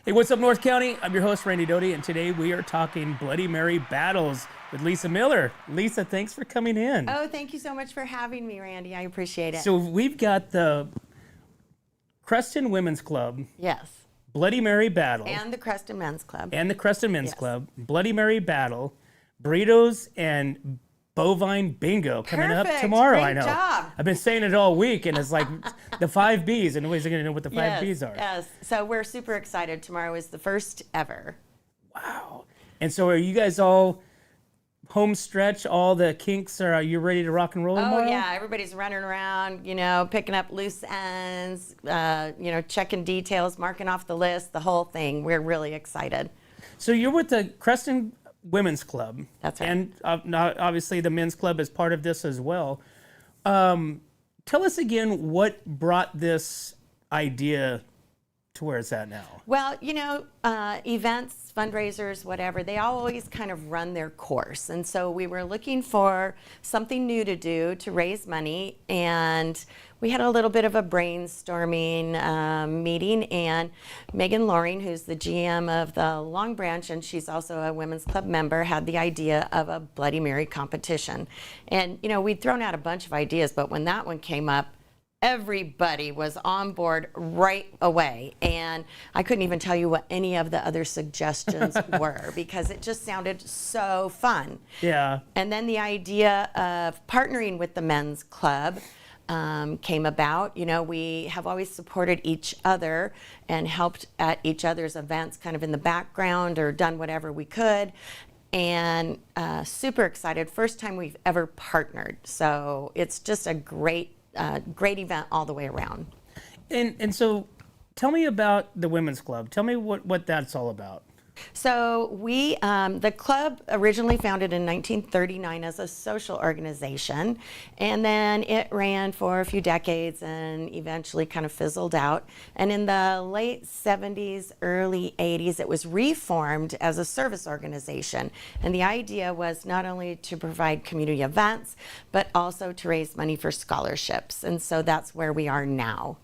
Hey, what's up, North County? I'm your host, Randy Doty, and today we are talking Bloody Mary battles with Lisa Miller. Lisa, thanks for coming in. Oh, thank you so much for having me, Randy. I appreciate it. So we've got the Creston Women's Club, Yes. Bloody Mary battle, And the Creston Men's Club. and the Creston Men's Yes. Club, Bloody Mary battle, Burritos, and Bovine Bingo coming up Perfect. tomorrow. Great I know. job. I've been saying it all week, and it's like the 5 Bs, and nobody's going to know what the 5 Bs are. Yes. So we're super excited. Tomorrow is the first ever. Wow. And so are you guys all home stretch? All the kinks, are you ready to rock and roll tomorrow? Oh, yeah. Everybody's running around, picking up loose ends, checking details, marking off the list, the whole thing. We're really excited. So you're with the Creston Women's Club. That's right. And obviously the Men's Club is part of this as well. Tell us again what brought this idea to where it's at now. Well, events, fundraisers, whatever, they always kind of run their course. And so we were looking for something new to do to raise money. And we had a little bit of a brainstorming meeting. And Megan Loring, who's the GM of the Long Branch, and she's also a Women's Club member, had the idea of a Bloody Mary competition. And, we'd thrown out a bunch of ideas, but when that one came up, everybody was on board right away. And I couldn't even tell you what any of the other suggestions were because it just sounded so fun. Yeah. And then the idea of partnering with the Men's Club came about. We have always supported each other and helped at each other's events kind of in the background or done whatever we could. And super excited. First time we've ever partnered. So it's just a great event all the way around. And so tell me about the Women's Club. Tell me what that's all about. So we, the club originally founded in 1939 as a social organization, and then it ran for a few decades and eventually kind of fizzled out. And in the late 70s, early 80s, it was reformed as a service organization. And the idea was not only to provide community events, but also to raise money for scholarships. And so that's where we are now.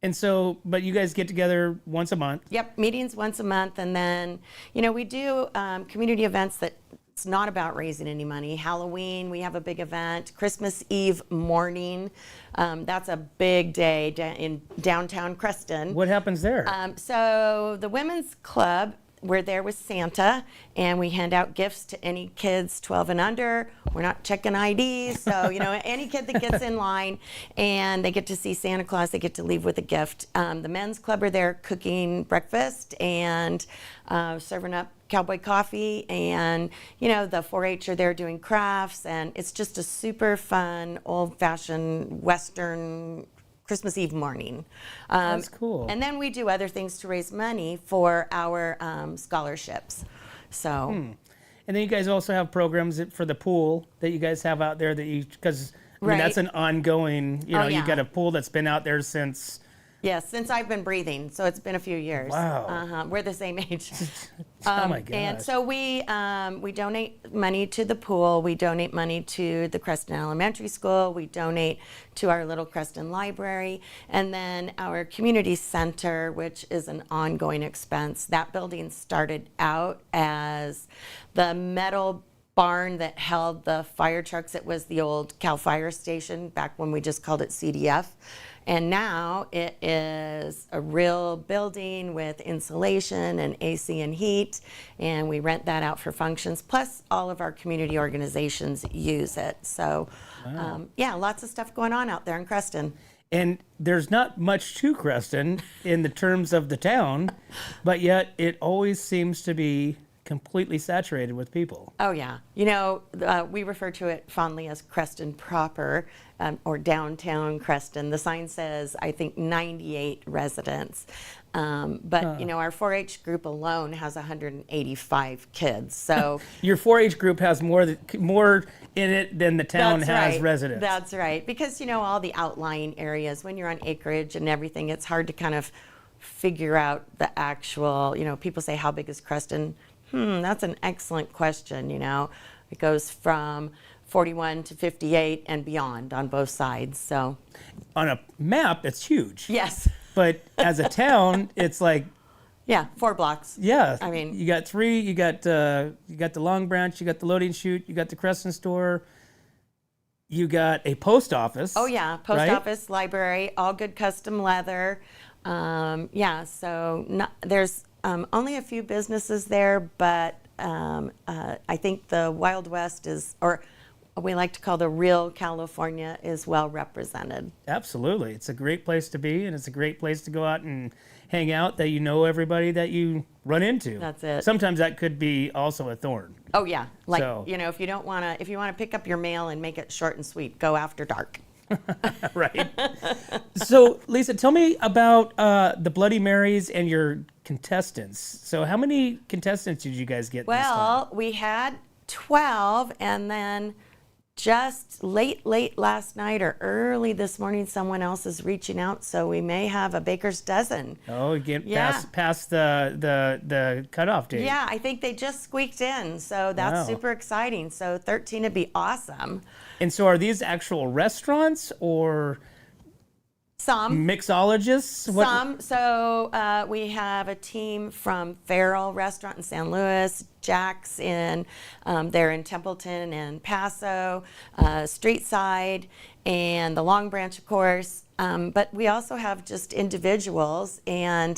And so, but you guys get together once a month. Yep, meetings once a month, and then, we do community events that it's not about raising any money. Halloween, we have a big event. Christmas Eve morning, that's a big day in downtown Creston. What happens there? So the Women's Club, we're there with Santa, and we hand out gifts to any kids 12 and under. We're not checking IDs, so any kid that gets in line, and they get to see Santa Claus, they get to leave with a gift. The Men's Club are there cooking breakfast and serving up cowboy coffee, and the 4-H are there doing crafts, and it's just a super fun, old-fashioned Western Christmas Eve morning. That's cool. And then we do other things to raise money for our scholarships. So. And then you guys also have programs for the pool that you guys have out there because Right. that's an ongoing, Oh, you've yeah. got a pool that's been out there since. Yes, since I've been breathing, so it's been a few years. Wow. We're the same age. Oh my gosh. And so we donate money to the pool. We donate money to the Creston Elementary School. We donate to our Little Creston Library. And then our community center, which is an ongoing expense. That building started out as the metal barn that held the fire trucks. It was the old Cal Fire Station back when we just called it CDF. And now it is a real building with insulation and AC and heat, and we rent that out for functions. Plus, all of our community organizations use it. So, yeah, lots of stuff going on out there in Creston. And there's not much to Creston in the terms of the town, but yet it always seems to be completely saturated with people. Oh, yeah. We refer to it fondly as Creston proper, or downtown Creston. The sign says, I think, 98 residents. But our 4-H group alone has 185 kids. So Your 4-H group has more in it than the town has right. residents. That's right. Because, all the outlying areas, when you're on acreage and everything, it's hard to kind of figure out the actual, people say, how big is Creston? That's an excellent question, It goes from 41 to 58 and beyond on both sides, so. On a map, it's huge. Yes. But as a town, it's like, yeah, 4 blocks. yeah. I mean, you got 3, you got the Long Branch, you got the loading chute, you got the Creston store, you got a post office. Oh, yeah, post right? office, library, all good custom leather. There's only a few businesses there, but I think the Wild West or we like to call the real California, is well represented. Absolutely. It's a great place to be, and it's a great place to go out and hang out, that you know everybody that you run into. That's it. Sometimes that could be also a thorn. Oh, yeah. Like, So- if you want to pick up your mail and make it short and sweet, go after dark. Right. So, Lisa, tell me about the Bloody Marys and your contestants. So how many contestants did you guys get this time? Well, we had 12, and then just late last night or early this morning, someone else is reaching out, so we may have a baker's dozen. Oh, again, Yeah. past the cutoff date. Yeah, I think they just squeaked in, so that's Wow. super exciting. So 13 would be awesome. And so are these actual restaurants or Some. mixologists? Some. So we have a team from Farrell Restaurant in San Luis, Jack's they're in Templeton and Paso, Street Side, and the Long Branch, of course. But we also have just individuals, and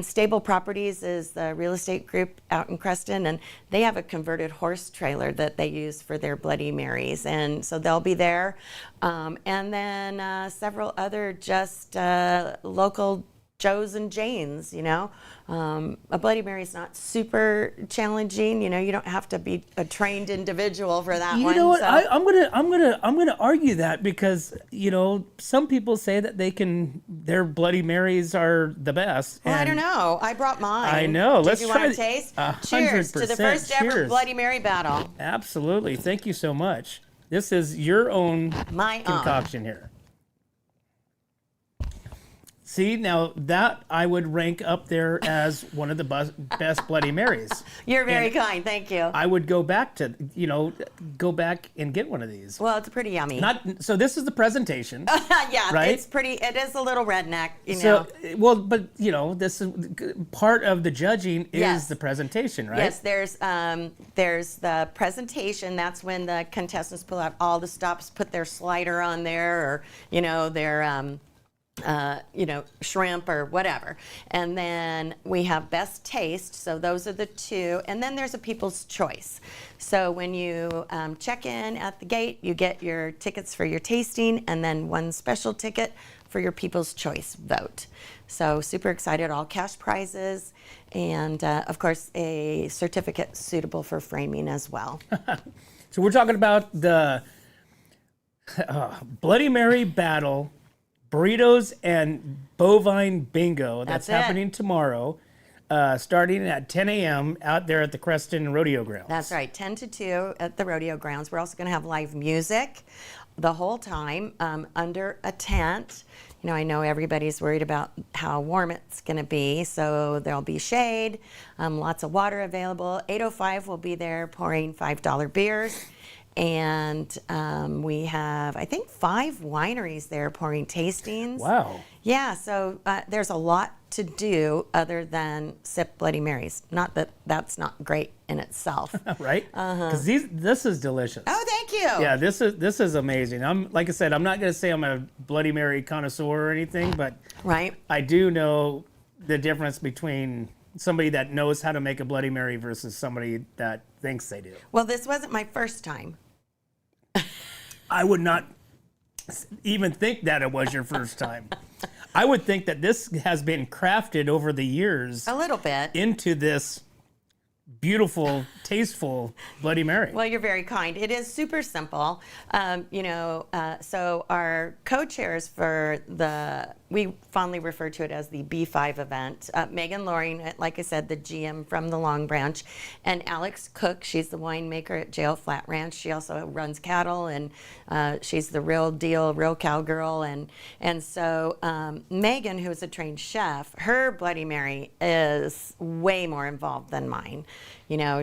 Stable Properties is the real estate group out in Creston, and they have a converted horse trailer that they use for their Bloody Marys, and so they'll be there. And then several other just local Joes and Janes, A Bloody Mary is not super challenging, you don't have to be a trained individual for that one. You know what? so- I'm gonna argue that, because some people say that their Bloody Marys are the best. Well, I and don't know. I brought mine. I know. Let's Did you try want to it. taste? 100%. Cheers to the first ever Cheers. Bloody Mary battle. Absolutely. Thank you so much. This is your own My own. concoction here. See, now that I would rank up there as one of the best Bloody Marys. You're very And kind. Thank you. I would go back and get one of these. Well, it's pretty yummy. So this is the presentation. Yeah, right? it's pretty. It is a little redneck, So, but this is part of the judging is Yes. the presentation, right? Yes, there's the presentation. That's when the contestants pull out all the stops, put their slider on there, or their shrimp or whatever. And then we have best taste. So those are the two. And then there's a people's choice. So when you check in at the gate, you get your tickets for your tasting, and then one special ticket for your people's choice vote. So super excited, all cash prizes, and of course a certificate suitable for framing as well. So we're talking about the Bloody Mary battle, Burritos and Bovine Bingo. That's That's it. happening tomorrow, starting at 10 a.m. out there at the Creston Rodeo Grounds. That's right, 10 to 2 at the rodeo grounds. We're also going to have live music the whole time under a tent. I know everybody's worried about how warm it's going to be, so there'll be shade, lots of water available. 805 will be there pouring $5 beers. And we have, I think, 5 wineries there pouring tastings. Wow. Yeah, so there's a lot to do other than sip Bloody Marys. Not that that's not great in itself. Right? Because this is delicious. Oh, thank you. Yeah, this is amazing. Like I said, I'm not going to say I'm a Bloody Mary connoisseur or anything, but Right. I do know the difference between somebody that knows how to make a Bloody Mary versus somebody that thinks they do. Well, this wasn't my first time. I would not even think that it was your first time. I would think that this has been crafted over the years A little bit. into this beautiful, tasteful Bloody Mary. Well, you're very kind. It is super simple. So our co-chairs for we fondly refer to it as the B5 event. Megan Loring, like I said, the GM from the Long Branch, and Alex Cook, she's the winemaker at Jail Flat Ranch. She also runs cattle, and she's the real deal, real cowgirl. And so Megan, who is a trained chef, her Bloody Mary is way more involved than mine.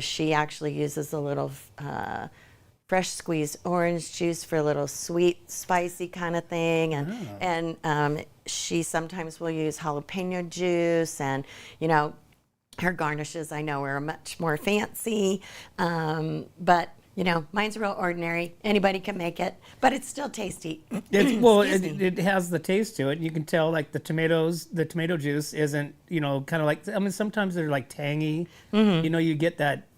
She actually uses a little fresh squeezed orange juice for a little sweet, spicy kind of thing. And she sometimes will use jalapeno juice. And, her garnishes, I know, are much more fancy. But, mine's real ordinary. Anybody can make it, but it's still tasty. It has the taste to it. You can tell, like, the tomato juice isn't, kind of like, sometimes they're like tangy. You get that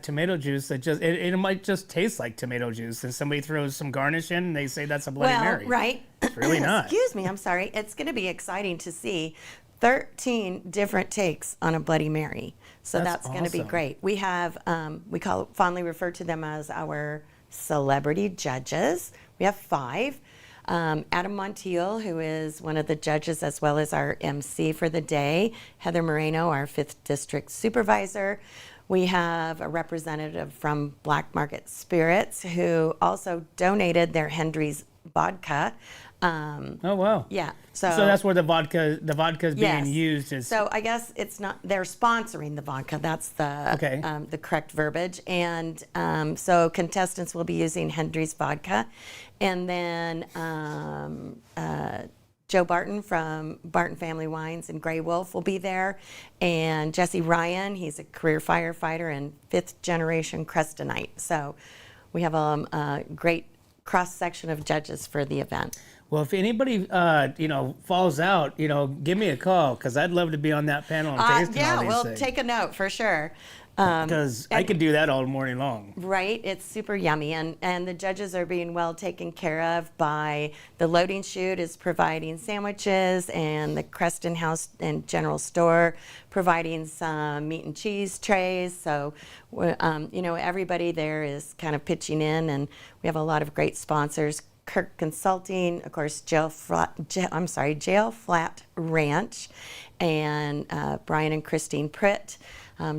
tomato juice that just, it might just taste like tomato juice, and somebody throws some garnish in and they say that's a Bloody Mary. Right. It's really not. Excuse me, I'm sorry. It's going to be exciting to see 13 different takes on a Bloody Mary. So that's going to be awesome. great. We have, fondly refer to them as our celebrity judges. We have 5. Adam Montiel, who is one of the judges as well as our MC for the day. Heather Moreno, our 5th District Supervisor. We have a representative from Black Market Spirits who also donated their Hendry's vodka. Oh, wow. Yeah. So that's where the vodka is being Yes. used. So I guess it's not, they're sponsoring the vodka. That's the correct verbiage. And so contestants will be using Hendry's vodka. And then Joe Barton from Barton Family Wines and Grey Wolf will be there. And Jesse Ryan, he's a career firefighter and 5th generation Crestonite. So we have a great cross section of judges for the event. Well, if anybody, falls out, give me a call, because I'd love to be on that panel and tasting all these we'll things. take a note for sure. Because I could do that all morning long. Right, it's super yummy, and the judges are being well taken care of by the loading chute is providing sandwiches, and the Creston House and General Store providing some meat and cheese trays. So, everybody there is kind of pitching in, and we have a lot of great sponsors. Kirk Consulting, of course, Jail Flat Ranch, and Brian and Christine Pritt.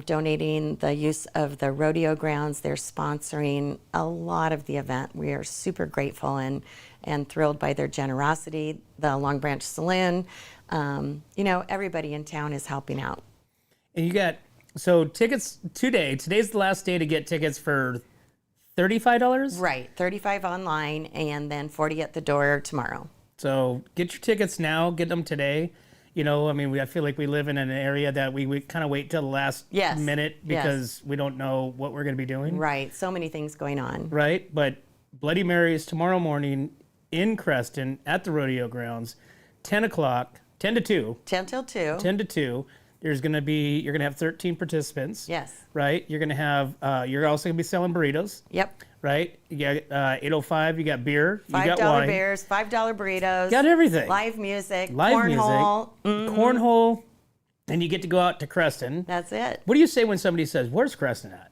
Donating the use of the rodeo grounds. They're sponsoring a lot of the event. We are super grateful and thrilled by their generosity. The Long Branch Saloon, everybody in town is helping out. And you got, tickets today. Today's the last day to get tickets for $35? Right, $35 online and then $40 at the door tomorrow. So get your tickets now, get them today. I feel like we live in an area that we kind of wait till the last minute because we don't know what we're going to be doing. Right. So many things going on. Right. But Bloody Mary is tomorrow morning in Creston at the rodeo grounds, 10 o'clock, 10 to 2. 10 till 2. 10 to 2. You're going to have 13 participants. Yes. Right. You're going to have, you're also going to be selling burritos. Yep. Right? You got 805, you got beer, you got $5 wine. beers, $5 burritos. Got everything. Live music, Live cornhole. music, cornhole, and you get to go out to Creston. That's it. What do you say when somebody says, "Where's Creston at?"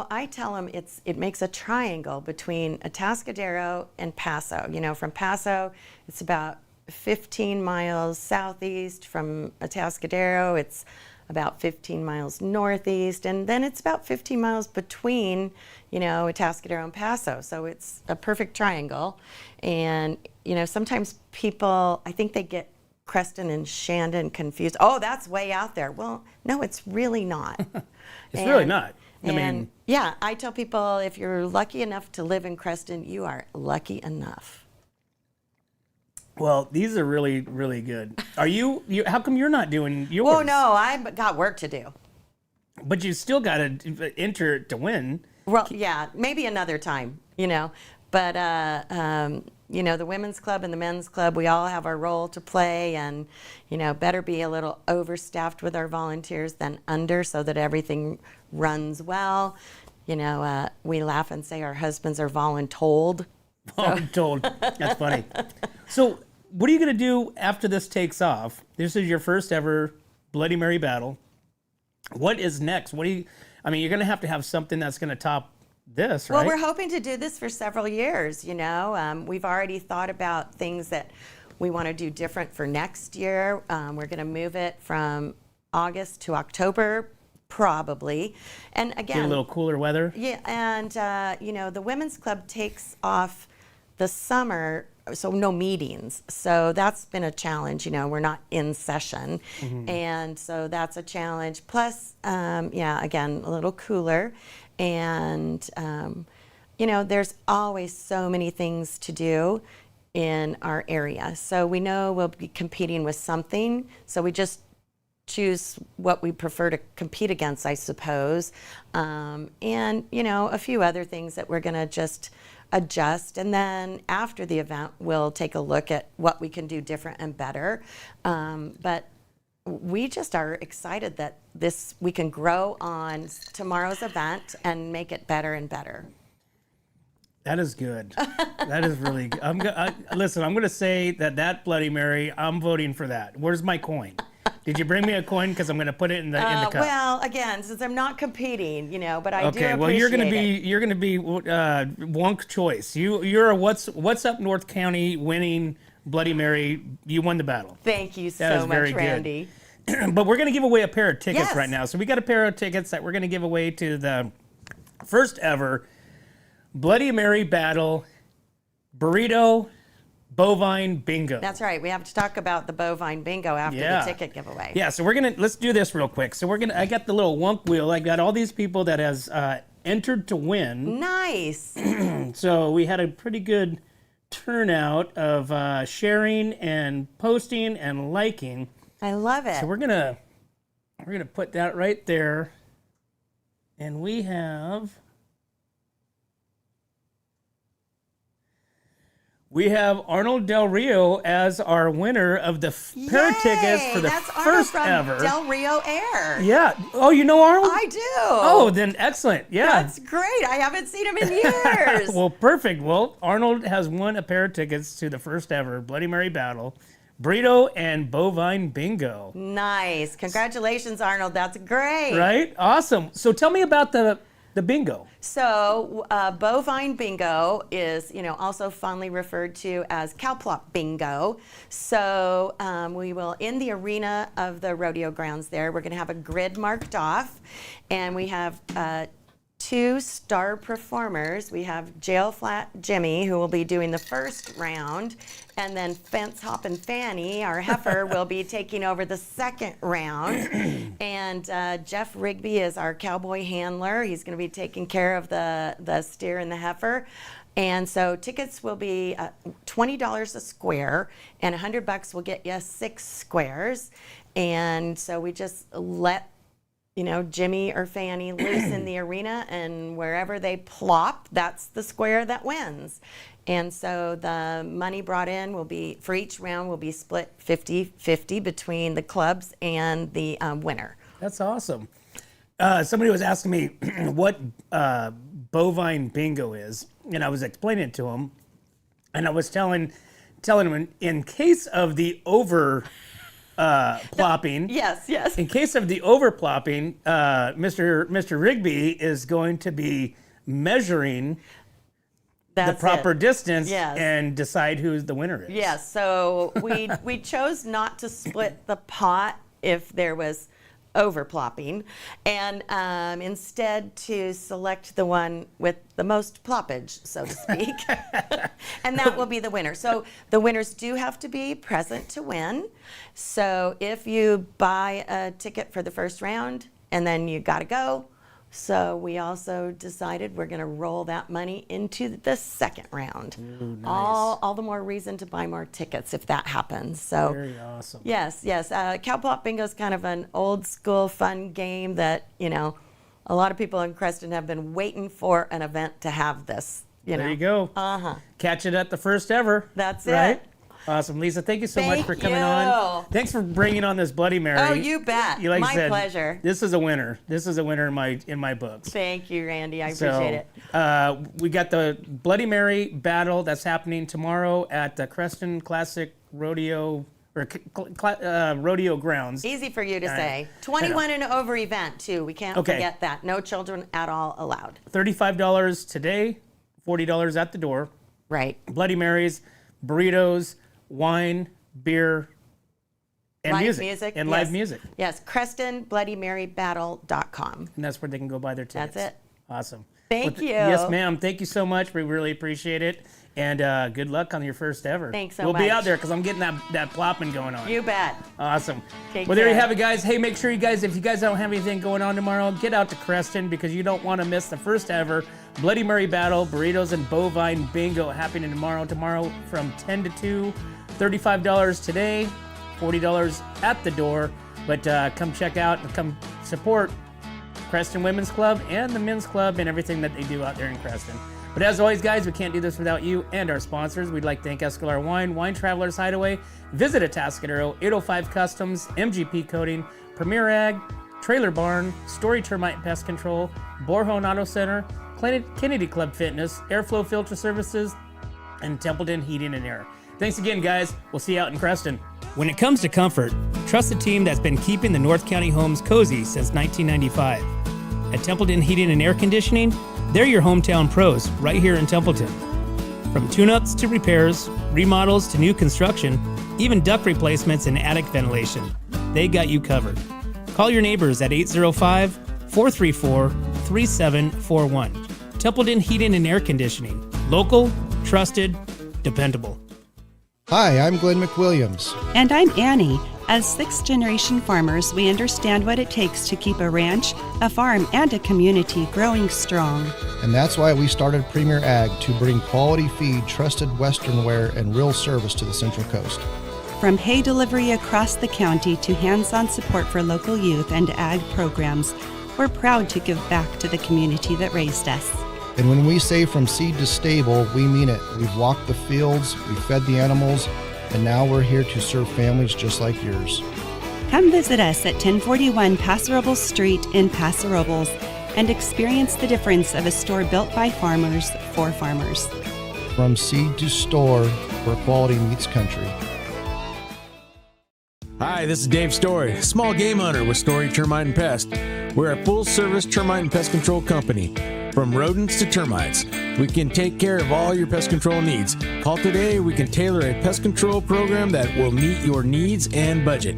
I tell them it makes a triangle between Atascadero and Paso. From Paso, it's about 15 miles southeast. From Atascadero, it's about 15 miles northeast, and then it's about 15 miles between, Atascadero and Paso. So it's a perfect triangle. And, sometimes people, I think they get Creston and Shandon confused. Oh, that's way out there. Well, no, it's really not. Really not. I tell people if you're lucky enough to live in Creston, you are lucky enough. Well, these are really, really good. Are you how come you're not doing yours? Oh, no, I've got work to do. But you still got to enter to win. Well, yeah, maybe another time, But, the women's club and the men's club, we all have our role to play, and, better be a little overstaffed with our volunteers than under, so that everything runs well. We laugh and say our husbands are voluntold. Voluntold. That's funny. So what are you going to do after this takes off? This is your first ever Bloody Mary battle. what is next? What do you? I mean, you're going to have something that's going to top this, right? Well, we're hoping to do this for several years. We've already thought about things that we want to do different for next year. We're going to move it from August to October, probably. And again, get a little cooler weather. Yeah, and the women's club takes off the summer, so no meetings. So that's been a challenge. We're not in session, and so that's a challenge. Plus, again, a little cooler, and there's always so many things to do in our area. So we know we'll be competing with something. So we just choose what we prefer to compete against, I suppose. And, a few other things that we're going to just adjust. And then after the event, we'll take a look at what we can do different and better. But we just are excited that we can grow on tomorrow's event and make it better and better. That is good. That is really good. Listen, I'm going to say that Bloody Mary, I'm voting for that. Where's my coin? Did you bring me a coin? Because I'm going to put it in the cup. Well, again, since I'm not competing, but I do appreciate well, you're going to be Wonk choice. You're a what's up North County winning Bloody Mary. You won the battle. Thank you so much, Randy. But we're going to give away a pair of tickets Yes. right now. So we got a pair of tickets that we're going to give away to the first ever Bloody Mary battle burrito Bovine Bingo. That's right. We have to talk about the Bovine Bingo after the ticket giveaway. Yeah, so let's do this real quick. So I got the little Wonk wheel. I got all these people that has entered to win. Nice. So we had a pretty good turnout of sharing and posting and liking. I love it. So we're gonna put that right there, and we have Arnold Del Rio as our winner of the pair of tickets for the That's first Arnold from ever. Del Rio Air. Yeah. Oh, you know Arnold? I do. Oh, then excellent. Yeah. That's great. I haven't seen him in years. Well, perfect. Well, Arnold has won a pair of tickets to the first ever Bloody Mary battle, burrito and Bovine Bingo. Nice. Congratulations, Arnold. That's great. Right? Awesome. So tell me about the bingo. So Bovine Bingo is, also fondly referred to as Cowplop Bingo. So we will, in the arena of the rodeo grounds there, we're going to have a grid marked off, and we have 2 star performers. We have Jail Flat Jimmy, who will be doing the first round, and then Fence Hoppin' Fanny, our heifer, will be taking over the second round. And Jeff Rigby is our cowboy handler. He's going to be taking care of the steer and the heifer. And so tickets will be $20 a square, and $100 will get you 6 squares. And so we just let Jimmy or Fanny loose in the arena, and wherever they plop, that's the square that wins. And so the money brought in for each round will be split 50-50 between the clubs and the winner. That's awesome. Somebody was asking me what Bovine Bingo is, and I was explaining it to him, and I was telling him in case of the plopping. Yes. In case of the overplopping, Mr. Rigby is going to be measuring the proper distance and decide who the winner is. Yes. So we chose not to split the pot if there was overplopping, and instead to select the one with the most ploppage, so to speak, and that will be the winner. So the winners do have to be present to win. So if you buy a ticket for the first round and then you got to go, so we also decided we're going to roll that money into the second round. Ooh, nice. All the more reason to buy more tickets if that happens. So very awesome. Yes. Cowplop Bingo is kind of an old school fun game that, a lot of people in Creston have been waiting for an event to have this. There you go. Catch it at the first ever. That's right? it. Awesome. Lisa, thank you so much Thank for coming you. on. Thanks for bringing on this Bloody Mary. Oh, you bet. Like My I said, pleasure. This is a winner. This is a winner in my books. Thank you, Randy. I appreciate it. We got the Bloody Mary battle that's happening tomorrow at the Creston Classic Rodeo or rodeo grounds. Easy for you to say. 21 and over event too. We can't forget that. No children at all allowed. $35 today, $40 at the door. Right. Bloody Marys, burritos, wine, beer, and live music. And yes. live music. Yes. CrestonBloodyMaryBattle.com. And that's where they can go buy their tickets. That's it. Awesome. Thank you. Yes, ma'am. Thank you so much. We really appreciate it. And good luck on your first ever. Thanks so We'll much. be out there because I'm getting that plopping going on. You bet. Awesome. Take Well, there you care. have it, guys. Hey, make sure you guys, if you guys don't have anything going on tomorrow, get out to Creston because you don't want to miss the first ever Bloody Mary Battle, Burritos, and Bovine Bingo happening tomorrow. Tomorrow from 10 to 2, $35 today, $40 at the door. But come check out and come support Creston Women's Club and the Men's Club and everything that they do out there in Creston. But as always, guys, we can't do this without you and our sponsors. We'd like to thank Escalar Wine, Wine Travelers Hideaway, Visit Atascadero, 805 Customs, MGP Coating, Premier Ag, Trailer Barn, Story Termite and Pest Control, Borhone Auto Center, Kennedy Club Fitness, Airflow Filter Services, and Templeton Heating and Air. Thanks again, guys. We'll see you out in Creston. When it comes to comfort, trust the team that's been keeping the North County homes cozy since 1995. At Templeton Heating and Air Conditioning, they're your hometown pros right here in Templeton. From tune-ups to repairs, remodels to new construction, even duct replacements and attic ventilation, they got you covered. Call your neighbors at 805-434-3741. Templeton Heating and Air Conditioning. Local, trusted, dependable. Hi, I'm Glenn McWilliams. And I'm Annie. As sixth-generation farmers, we understand what it takes to keep a ranch, a farm, and a community growing strong. And that's why we started Premier Ag to bring quality feed, trusted Western wear, and real service to the Central Coast. From hay delivery across the county to hands-on support for local youth and ag programs, we're proud to give back to the community that raised us. And when we say from seed to stable, we mean it. We've walked the fields, we've fed the animals, and now we're here to serve families just like yours. Come visit us at 1041 Paso Robles Street in Paso Robles and experience the difference of a store built by farmers for farmers. From seed to store, where quality meets country. Hi, this is Dave Story, small game hunter with Story Termite and Pest. We're a full-service termite and pest control company. From rodents to termites, we can take care of all your pest control needs. Call today, we can tailor a pest control program that will meet your needs and budget.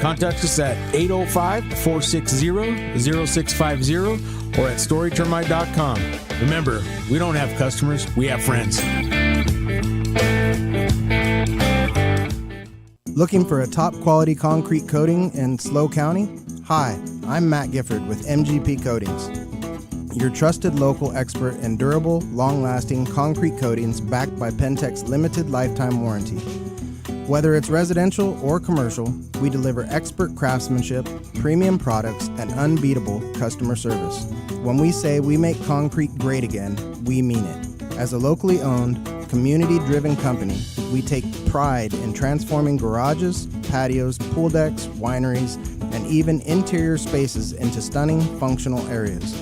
Contact us at 805-460-0650 or at storytermite.com. Remember, we don't have customers, we have friends. Looking for a top quality concrete coating in SLO County? Hi, I'm Matt Gifford with MGP Coatings, your trusted local expert in durable, long-lasting concrete coatings backed by Pentec's limited lifetime warranty. Whether it's residential or commercial, we deliver expert craftsmanship, premium products, and unbeatable customer service. When we say we make concrete great again, we mean it. As a locally owned, community-driven company, we take pride in transforming garages, patios, pool decks, wineries, and even interior spaces into stunning, functional areas.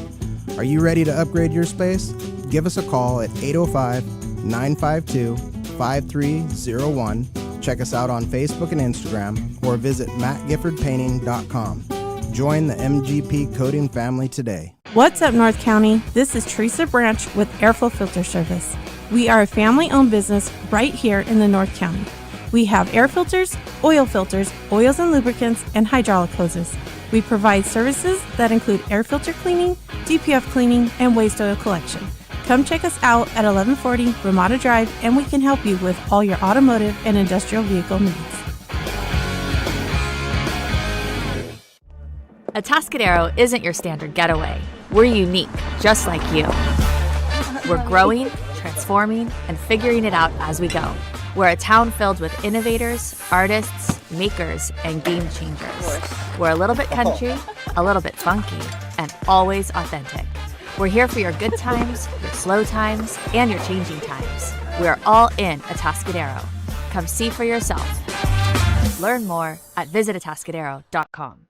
Are you ready to upgrade your space? Give us a call at 805-952-5301. Check us out on Facebook and Instagram, or visit mattgiffordpainting.com. Join the MGP Coating family today. What's up, North County? This is Teresa Branch with Airflow Filter Service. We are a family-owned business right here in the North County. We have air filters, oils and lubricants, and hydraulic hoses. We provide services that include air filter cleaning, DPF cleaning, and waste oil collection. Come check us out at 1140 Ramada Drive, and we can help you with all your automotive and industrial vehicle needs. Atascadero isn't your standard getaway. We're unique, just like you. We're growing, transforming, and figuring it out as we go. We're a town filled with innovators, artists, makers, and game changers. We're a little bit country, a little bit funky, and always authentic. We're here for your good times, your slow times, and your changing times. We're all in Atascadero. Come see for yourself. Learn more at visitatascadero.com.